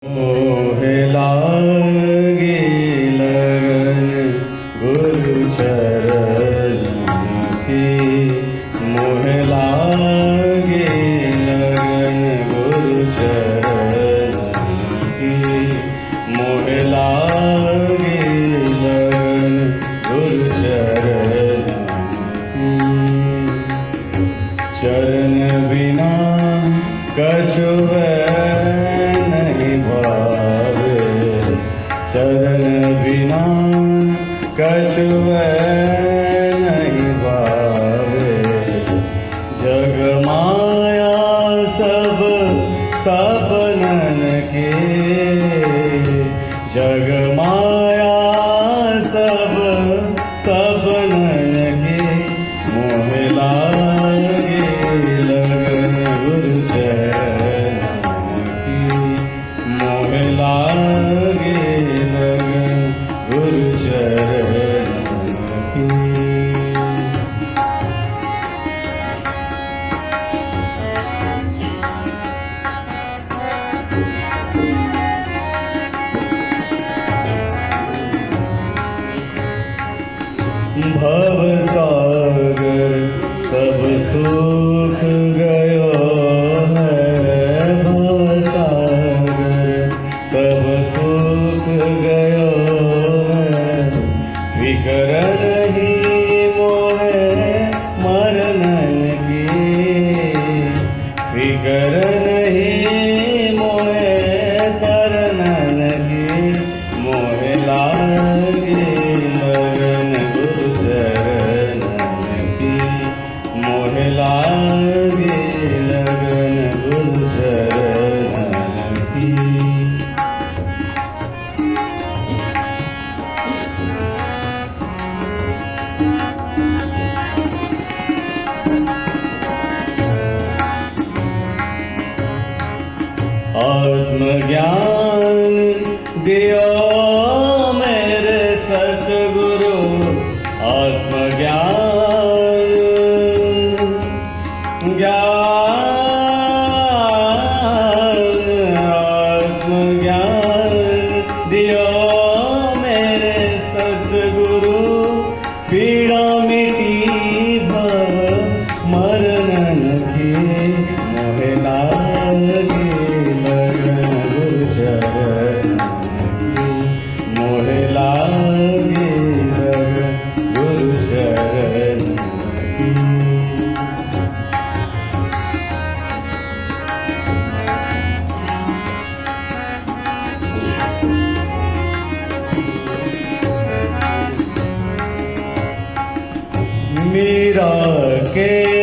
मोहे लागे लगन गुरु चरण की। मोहे लागे लगन गुरु चरण की। मोहे लागे लगन गुरु चरण की। चरण बिना कछु नहीं भावे। चरण बिना कछु नहीं भावे। जग माया सब सपनन के। जग माया सब सपनन के। मोहे लागे लगन गुरु चरण की। मोहे लागे लगन गुरु चरण की। भव सागर सब सुख गयो है। भव सागर सब सुख गयो है। फिकर नहीं मोहे मरनन की। फिकर नहीं मोहे तरनन की। मोहे लागे लगन गुरु चरण की। मोहे लागे लगन गुरु चरण की। आत्मज्ञान दियो मेरे सतगुरु। आत्मज्ञान आत्मज्ञान दियो मेरे सतगुरु। पीड़ा मिटी भव मरनन की। मोहे लागे लगन गुरु चरण की। मोहे लागे लगन गुरु चरण की। मीरा के